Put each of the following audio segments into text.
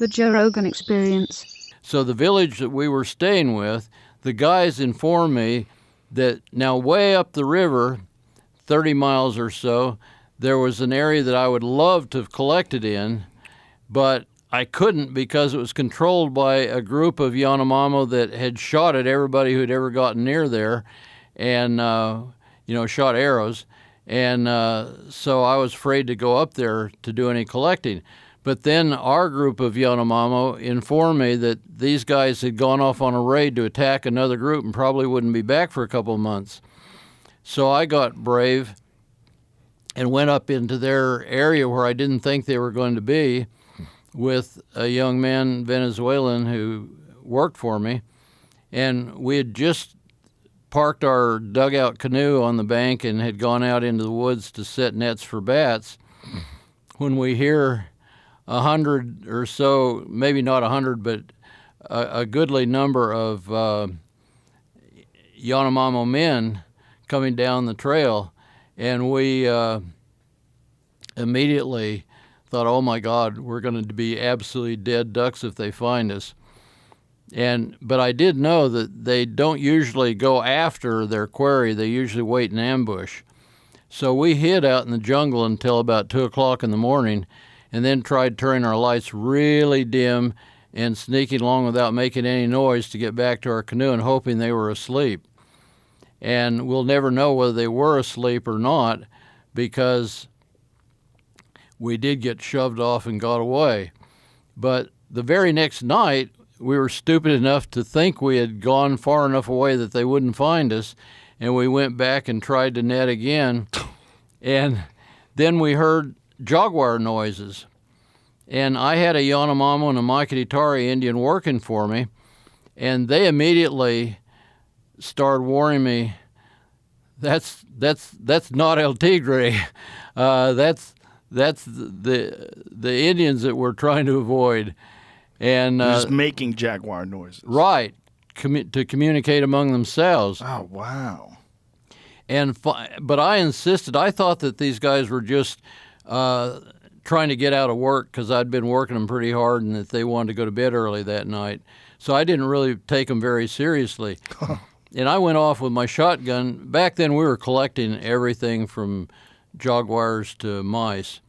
The Joe Rogan Experience. So the village that we were staying with, the guys informed me that now way up the river, 30 miles or so, there was an area that I would love to have collected in, but I couldn't because it was controlled by a group of Yanomamo that had shot at everybody who had ever gotten near there and, shot arrows. And so I was afraid to go up there to do any collecting. But then our group of Yanomamo informed me that these guys had gone off on a raid to attack another group and probably wouldn't be back for a couple of months. So I got brave and went up into their area where I didn't think they were going to be with a young man, Venezuelan, who worked for me. And we had just parked our dugout canoe on the bank and had gone out into the woods to set nets for bats when we hear 100 or so, maybe not 100, but a goodly number of Yanomamo men coming down the trail. And we immediately thought, oh my God, we're going to be absolutely dead ducks if they find us. But I did know that they don't usually go after their quarry. They usually wait in ambush. So we hid out in the jungle until about 2 o'clock in the morning and then tried turning our lights really dim and sneaking along without making any noise to get back to our canoe and hoping they were asleep. And we'll never know whether they were asleep or not because we did get shoved off and got away. But the very next night, we were stupid enough to think we had gone far enough away that they wouldn't find us, and we went back and tried to net again. And then we heard jaguar noises. And I had a Yanomamo and a Maikitari Indian working for me, and they immediately started warning me, that's not El Tigre. That's the Indians that we're trying to avoid. And just making jaguar noises. Right, to communicate among themselves. Oh, wow. But I insisted. I thought that these guys were just trying to get out of work because I'd been working them pretty hard and that they wanted to go to bed early that night. So I didn't really take them very seriously. And I went off with my shotgun. Back then we were collecting everything from jaguars to mice.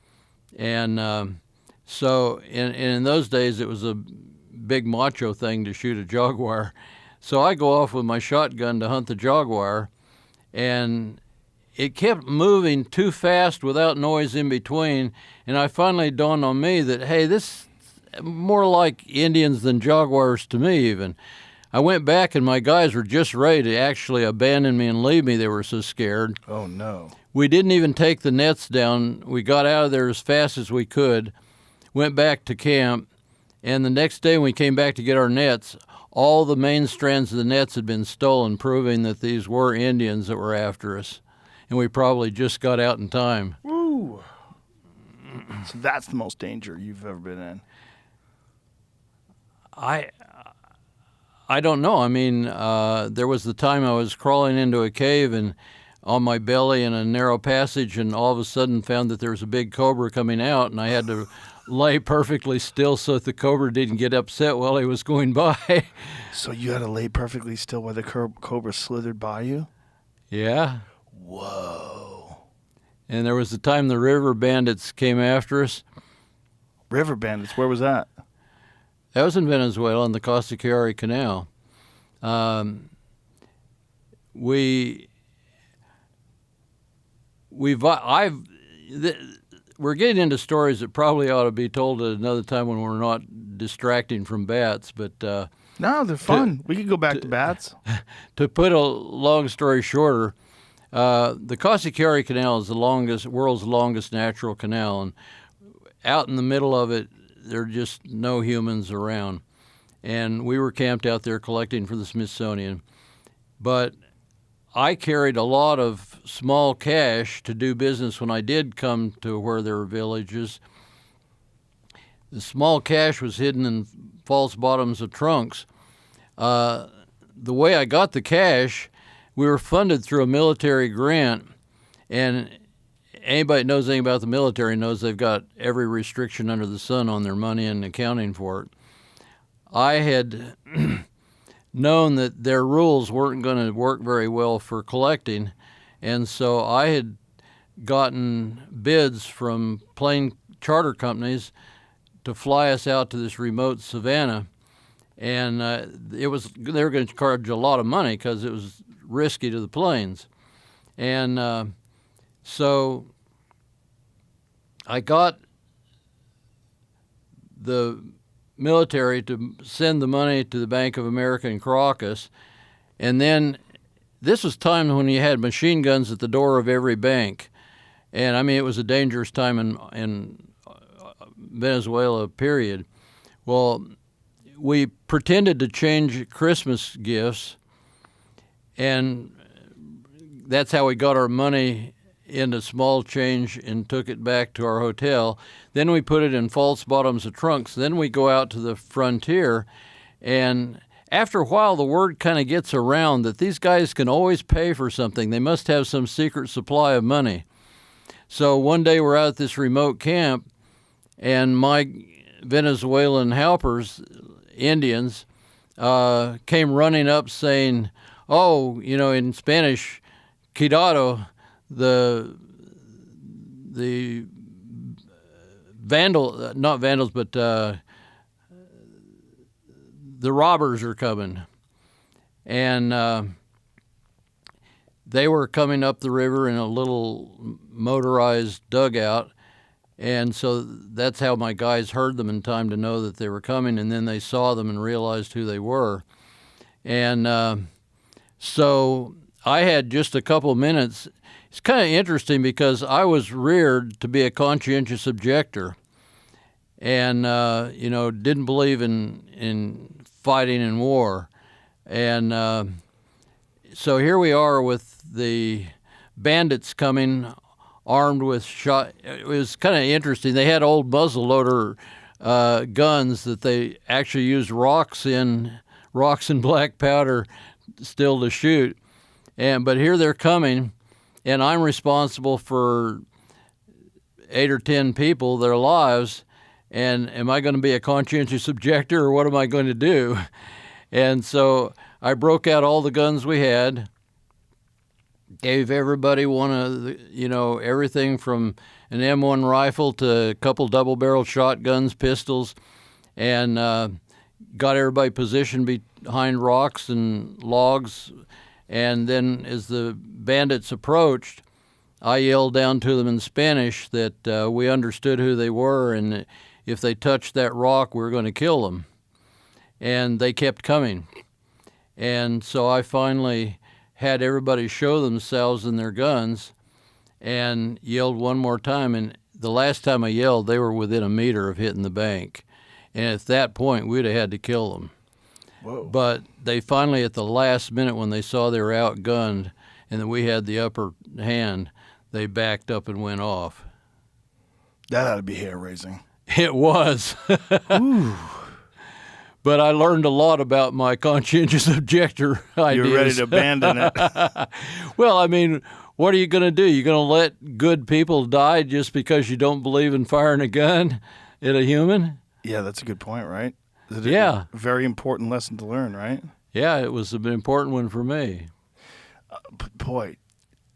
And so in those days it was a big macho thing to shoot a jaguar. So I go off with my shotgun to hunt the jaguar, and it kept moving too fast without noise in between, and I finally dawned on me that, hey, this is more like Indians than jaguars to me even. I went back, and my guys were just ready to actually abandon me and leave me. They were so scared. Oh, no. We didn't even take the nets down. We got out of there as fast as we could, went back to camp, and the next day when we came back to get our nets, all the main strands of the nets had been stolen, proving that these were Indians that were after us. And we probably just got out in time. Woo! So that's the most danger you've ever been in. I don't know. I mean, there was the time I was crawling into a cave and on my belly in a narrow passage, and all of a sudden found that there was a big cobra coming out, and I had to lay perfectly still so that the cobra didn't get upset while he was going by. So you had to lay perfectly still while the cobra slithered by you? Yeah. Whoa. And there was the time the river bandits came after us. River bandits, where was that? That was in Venezuela, in the Costa Chiari Canal. We're getting into stories that probably ought to be told at another time when we're not distracting from bats. But no, they're fun. We could go back to bats. To put a long story shorter, the Costa Chiari Canal is the world's longest natural canal, and out in the middle of it, there are just no humans around. And we were camped out there collecting for the Smithsonian. But I carried a lot of small cash to do business when I did come to where there were villages. The small cash was hidden in false bottoms of trunks. The way I got the cash, we were funded through a military grant, and anybody that knows anything about the military knows they've got every restriction under the sun on their money and accounting for it. I had known that their rules weren't going to work very well for collecting, and so I had gotten bids from plane charter companies to fly us out to this remote savannah, and they were going to charge a lot of money because it was risky to the planes. And so I got the military to send the money to the Bank of America in Caracas, and then this was time when you had machine guns at the door of every bank. And I mean, it was a dangerous time in Venezuela, period. Well, we pretended to change Christmas gifts, and that's how we got our money into small change and took it back to our hotel. Then we put it in false bottoms of trunks. Then we go out to the frontier, and after a while the word kind of gets around that these guys can always pay for something. They must have some secret supply of money. So one day we're out at this remote camp, and my Venezuelan helpers, Indians, came running up saying, oh, in Spanish, cuidado, the not vandals, but the robbers are coming. And they were coming up the river in a little motorized dugout, and so that's how my guys heard them in time to know that they were coming, and then they saw them and realized who they were. And so I had just a couple minutes. It's kind of interesting because I was reared to be a conscientious objector, and didn't believe in fighting in war. And so here we are with the bandits coming armed with shot. It was kind of interesting. They had old muzzleloader guns that they actually used rocks and black powder still to shoot. But here they're coming, and I'm responsible for 8 or 10 people, their lives. And am I going to be a conscientious objector, or what am I going to do? And so I broke out all the guns we had, gave everybody one of the, everything from an M1 rifle to a couple double-barreled shotguns, pistols, and got everybody positioned behind rocks and logs. And then as the bandits approached, I yelled down to them in Spanish that we understood who they were, and if they touched that rock, we were going to kill them. And they kept coming. And so I finally had everybody show themselves and their guns and yelled one more time. And the last time I yelled, they were within a meter of hitting the bank. And at that point, we'd have had to kill them. Whoa. But they finally, at the last minute, when they saw they were outgunned and that we had the upper hand, they backed up and went off. That ought to be hair-raising. It was. Ooh. But I learned a lot about my conscientious objector ideas. You're ready to abandon it. Well, I mean, what are you going to do? You're going to let good people die just because you don't believe in firing a gun at a human? Yeah, that's a good point, right? Yeah. A very important lesson to learn, right? Yeah, it was an important one for me. Boy,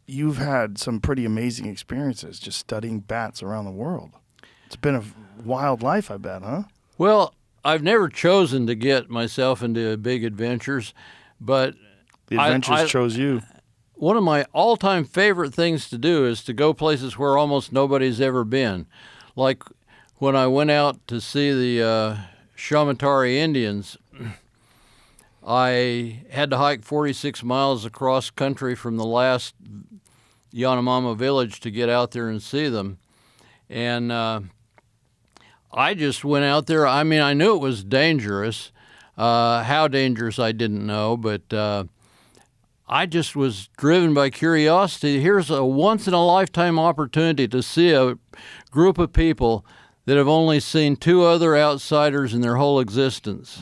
you've had some pretty amazing experiences just studying bats around the world. It's been a wild life, I bet, huh? Well, I've never chosen to get myself into big adventures, but The adventures chose you. One of my all-time favorite things to do is to go places where almost nobody's ever been. Like when I went out to see the Shamatari Indians, I had to hike 46 miles across country from the last Yanomama village to get out there and see them. And I just went out there. I mean, I knew it was dangerous. How dangerous, I didn't know, but I just was driven by curiosity. Here's a once-in-a-lifetime opportunity to see a group of people that have only seen 2 other outsiders in their whole existence.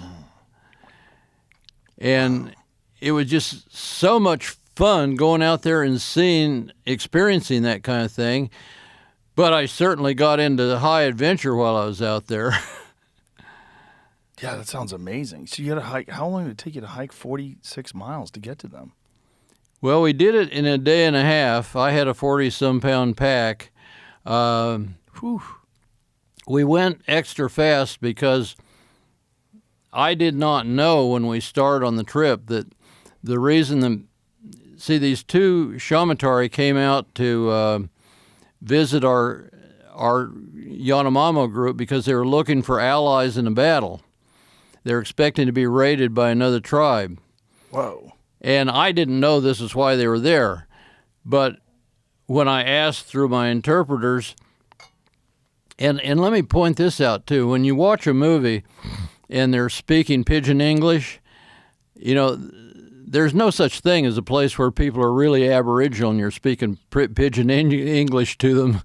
And it was just so much fun going out there and experiencing that kind of thing. But I certainly got into high adventure while I was out there. Yeah, that sounds amazing. So you got to hike. How long did it take you to hike 46 miles to get to them? Well, we did it in a day and a half. I had a 40-some pound pack. We went extra fast because I did not know when we started on the trip that the reason these two Shamatari came out to visit our Yanomamo group because they were looking for allies in a battle. They were expecting to be raided by another tribe. Whoa. And I didn't know this is why they were there. But when I asked through my interpreters, and let me point this out too, when you watch a movie and they're speaking pidgin English, there's no such thing as a place where people are really Aboriginal and you're speaking pidgin English to them.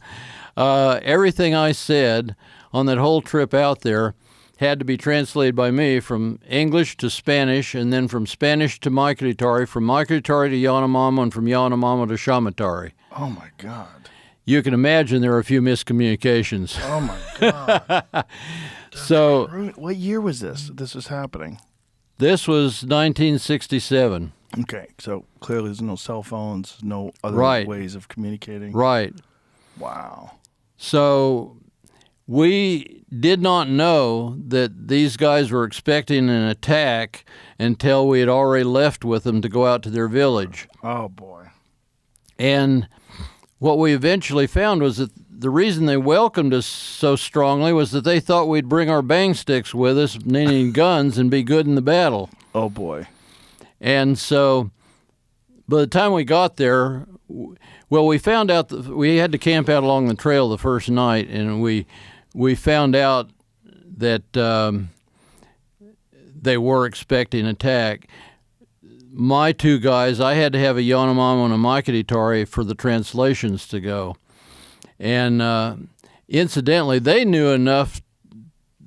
Everything I said on that whole trip out there had to be translated by me from English to Spanish, and then from Spanish to Maikritari, from Maikritari to Yanomamo, and from Yanomamo to Shamatari. Oh, my God. You can imagine there were a few miscommunications. Oh, my God. So, what year was this? This was happening? This was 1967. Okay, so clearly there's no cell phones, no other ways of communicating. Right. Wow. So we did not know that these guys were expecting an attack until we had already left with them to go out to their village. Oh, boy. And what we eventually found was that the reason they welcomed us so strongly was that they thought we'd bring our bang sticks with us, meaning guns, and be good in the battle. Oh, boy. And so by the time we got there, we found out that we had to camp out along the trail the first night, and we found out that they were expecting an attack. My two guys, I had to have a Yanomamo and a Maikritari for the translations to go. And incidentally, they knew enough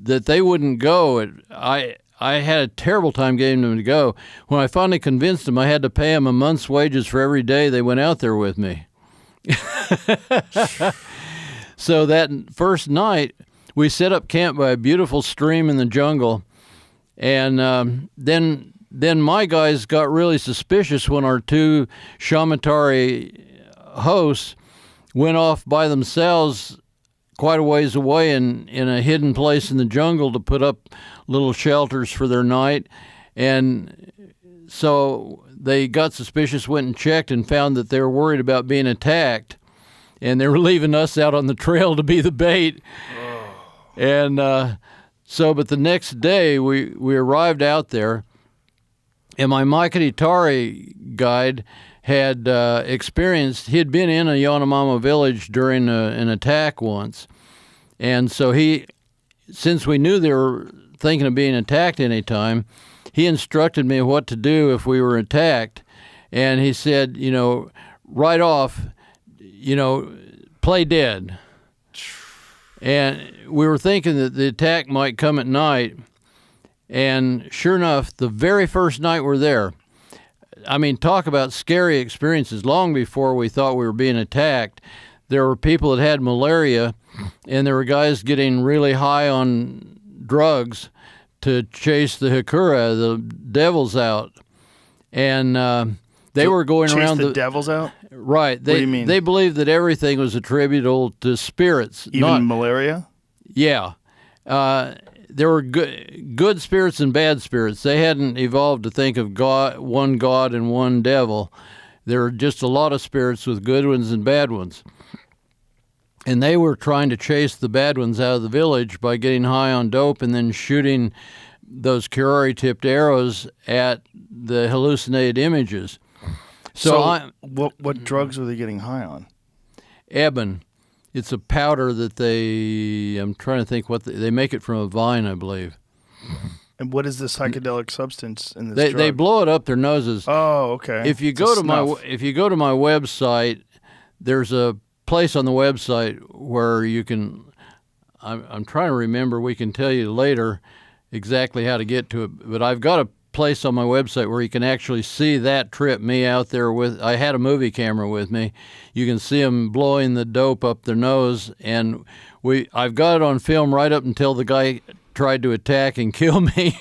that they wouldn't go. I had a terrible time getting them to go. When I finally convinced them, I had to pay them a month's wages for every day they went out there with me. So that first night, we set up camp by a beautiful stream in the jungle, and then my guys got really suspicious when our two Shamatari hosts went off by themselves quite a ways away in a hidden place in the jungle to put up little shelters for their night. And so they got suspicious, went and checked, and found that they were worried about being attacked. And they were leaving us out on the trail to be the bait. Oh. And but the next day we arrived out there, and my Maikritari guide had experienced, he had been in a Yanomamo village during an attack once. And so since we knew they were thinking of being attacked any time, he instructed me what to do if we were attacked. And he said, right off, play dead. And we were thinking that the attack might come at night. And sure enough, the very first night we're there, I mean, talk about scary experiences. Long before we thought we were being attacked, there were people that had malaria, and there were guys getting really high on drugs to chase the hikura, the devils, out. And they were going chase around the devils out? Right. What do you mean? They believed that everything was attributable to spirits. Even malaria? Yeah. There were good spirits and bad spirits. They hadn't evolved to think of one God and one devil. There were just a lot of spirits with good ones and bad ones. And they were trying to chase the bad ones out of the village by getting high on dope and then shooting those curare-tipped arrows at the hallucinated images. What drugs were they getting high on? Eben. It's a powder that I'm trying to think they make it from a vine, I believe. And what is the psychedelic substance in this drug? They blow it up their noses. Oh, okay. If you go to my website, there's a place on the website where you can. I'm trying to remember. We can tell you later exactly how to get to it. But I've got a place on my website where you can actually see that trip, me out there with, I had a movie camera with me. You can see them blowing the dope up their nose, and I've got it on film right up until the guy tried to attack and kill me.